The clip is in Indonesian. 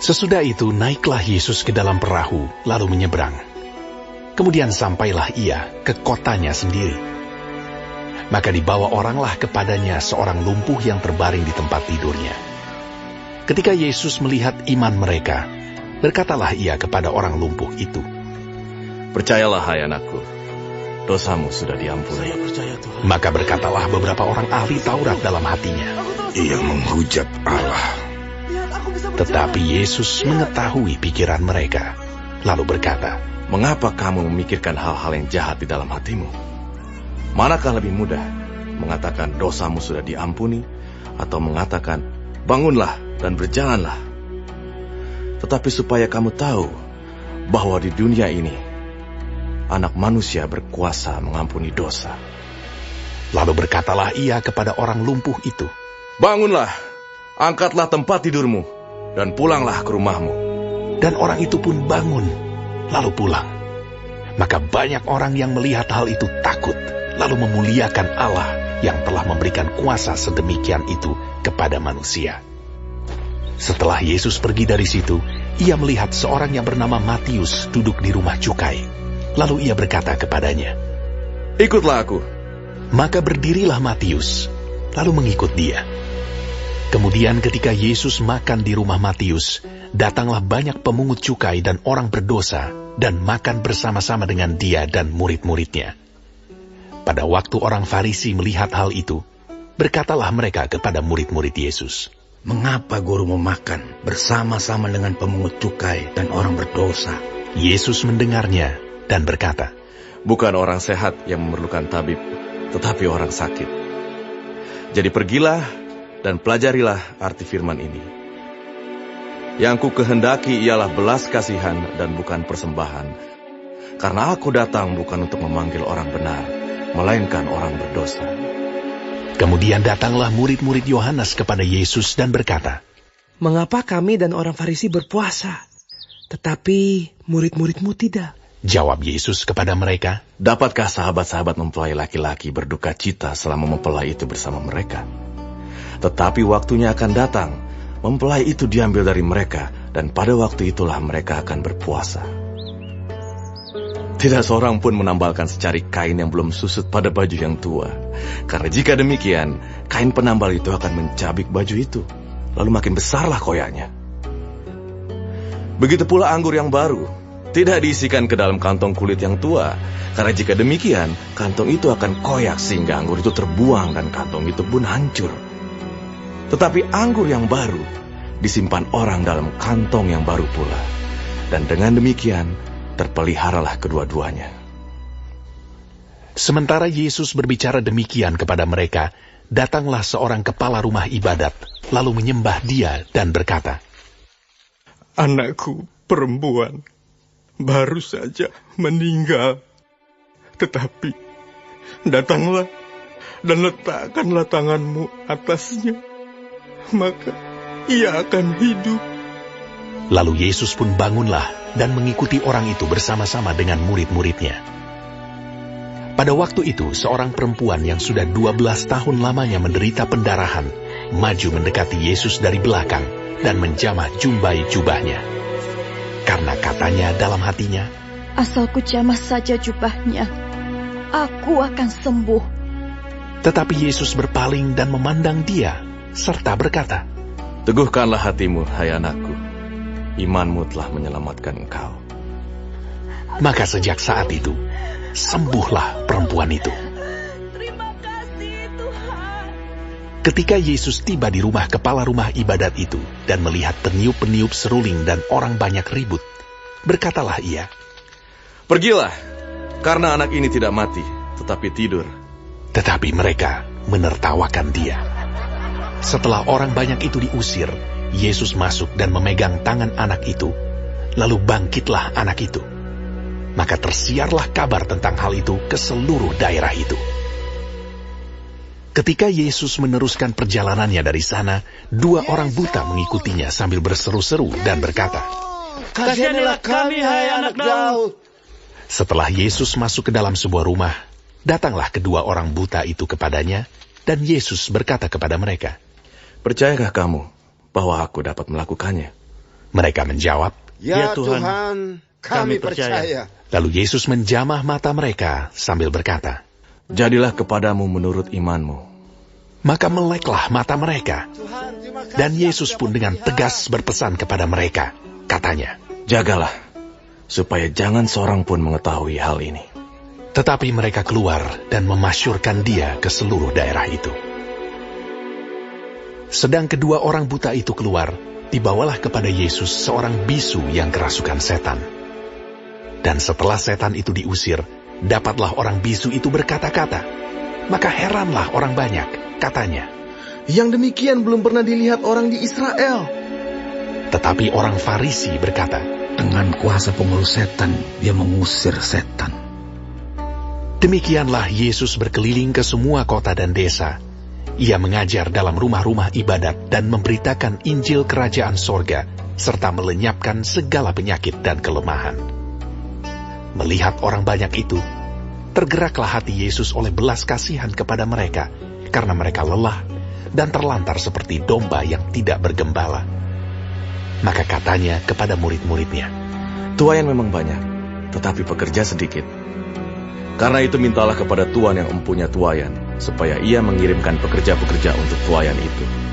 Sesudah itu naiklah Yesus ke dalam perahu, lalu menyeberang. Kemudian sampailah ia ke kotanya sendiri. Maka dibawa oranglah kepadanya seorang lumpuh yang terbaring di tempat tidurnya. Ketika Yesus melihat iman mereka, berkatalah ia kepada orang lumpuh itu, "Percayalah, hai anakku, dosamu sudah diampuni." Saya percaya, Tuhan. Maka berkatalah beberapa orang ahli Taurat dalam hatinya, Ia menghujat Allah. tetapi Yesus mengetahui pikiran mereka, lalu berkata, Mengapa kamu memikirkan hal-hal yang jahat di dalam hatimu? Manakah lebih mudah, mengatakan dosamu sudah diampuni, atau mengatakan, bangunlah dan berjalanlah? Tetapi supaya kamu tahu bahwa di dunia ini, Anak Manusia berkuasa mengampuni dosa. Lalu berkatalah ia kepada orang lumpuh itu, Bangunlah, angkatlah tempat tidurmu, dan pulanglah ke rumahmu. dan orang itu pun bangun, lalu pulang. Maka banyak orang yang melihat hal itu takut, lalu memuliakan Allah yang telah memberikan kuasa sedemikian itu kepada manusia. Setelah Yesus pergi dari situ, ia melihat seorang yang bernama Matius duduk di rumah cukai. Lalu ia berkata kepadanya, Ikutlah aku. Maka berdirilah Matius, lalu mengikut dia. Kemudian ketika Yesus makan di rumah Matius, datanglah banyak pemungut cukai dan orang berdosa, dan makan bersama-sama dengan dia dan murid-muridnya. Pada waktu orang Farisi melihat hal itu, berkatalah mereka kepada murid-murid Yesus, Mengapa guru memakan bersama-sama dengan pemungut cukai dan orang berdosa? Yesus mendengarnya dan berkata, Bukan orang sehat yang memerlukan tabib, tetapi orang sakit. Jadi pergilah dan pelajarilah arti firman ini. Yang ku kehendaki ialah belas kasihan dan bukan persembahan. Karena aku datang bukan untuk memanggil orang benar, melainkan orang berdosa. Kemudian datanglah murid-murid Yohanes kepada Yesus dan berkata, Mengapa kami dan orang Farisi berpuasa, tetapi murid-muridmu tidak? Jawab Yesus kepada mereka, Dapatkah sahabat-sahabat mempelai laki-laki berduka cita selama mempelai itu bersama mereka? Tetapi waktunya akan datang, mempelai itu diambil dari mereka, dan pada waktu itulah mereka akan berpuasa. Tidak seorang pun menambalkan secari kain yang belum susut pada baju yang tua. Karena jika demikian, kain penambal itu akan mencabik baju itu, lalu makin besarlah koyaknya. Begitu pula anggur yang baru, tidak diisikan ke dalam kantong kulit yang tua, karena jika demikian, kantong itu akan koyak sehingga anggur itu terbuang dan kantong itu pun hancur. Tetapi anggur yang baru disimpan orang dalam kantong yang baru pula, dan dengan demikian terpeliharalah kedua-duanya. Sementara Yesus berbicara demikian kepada mereka, datanglah seorang kepala rumah ibadat, lalu menyembah dia dan berkata, Anakku perempuan baru saja meninggal. Tetapi datanglah dan letakkanlah tanganmu atasnya, maka ia akan hidup. Lalu Yesus pun bangunlah dan mengikuti orang itu bersama-sama dengan murid-muridnya. Pada waktu itu, seorang perempuan yang sudah 12 tahun lamanya menderita pendarahan, maju mendekati Yesus dari belakang dan menjamah jumbai jubahnya. Karena katanya dalam hatinya, Asal ku jamah saja jubahnya, aku akan sembuh. Tetapi Yesus berpaling dan memandang dia, serta berkata, Teguhkanlah hatimu, hai anakku. Imanmu telah menyelamatkan engkau. Maka sejak saat itu, sembuhlah perempuan itu. Terima kasih Tuhan. Ketika Yesus tiba di rumah kepala rumah ibadat itu dan melihat peniup-peniup seruling dan orang banyak ribut, berkatalah ia, Pergilah, karena anak ini tidak mati, tetapi tidur. Tetapi mereka menertawakan dia. Setelah orang banyak itu diusir, Yesus masuk dan memegang tangan anak itu, lalu bangkitlah anak itu. Maka tersiarlah kabar tentang hal itu ke seluruh daerah itu. Ketika Yesus meneruskan perjalanannya dari sana, 2 orang buta mengikutinya sambil berseru-seru dan berkata, Kasihanilah kami, hai anak Daud. Setelah Yesus masuk ke dalam sebuah rumah, datanglah kedua orang buta itu kepadanya, dan Yesus berkata kepada mereka, Percayakah kamu bahwa aku dapat melakukannya? Mereka menjawab, Ya Tuhan, kami percaya. Lalu Yesus menjamah mata mereka sambil berkata, Jadilah kepadamu menurut imanmu. Maka meleklah mata mereka. Dan Yesus pun dengan tegas berpesan kepada mereka. Katanya, Jagalah, supaya jangan seorang pun mengetahui hal ini. Tetapi mereka keluar dan memasyurkan dia ke seluruh daerah itu. Sedang kedua orang buta itu keluar, dibawalah kepada Yesus seorang bisu yang kerasukan setan. Dan setelah setan itu diusir, dapatlah orang bisu itu berkata-kata. Maka heranlah orang banyak, katanya, Yang demikian belum pernah dilihat orang di Israel. Tetapi orang Farisi berkata, Dengan kuasa pengurus setan, dia mengusir setan. Demikianlah Yesus berkeliling ke semua kota dan desa. Ia mengajar dalam rumah-rumah ibadat dan memberitakan Injil Kerajaan Sorga, serta melenyapkan segala penyakit dan kelemahan. Melihat orang banyak itu, tergeraklah hati Yesus oleh belas kasihan kepada mereka, karena mereka lelah dan terlantar seperti domba yang tidak bergembala. Maka katanya kepada murid-muridnya, Tuayan memang banyak, tetapi pekerja sedikit. Karena itu mintalah kepada Tuan yang empunya tuayan, supaya ia mengirimkan pekerja-pekerja untuk tuayan itu.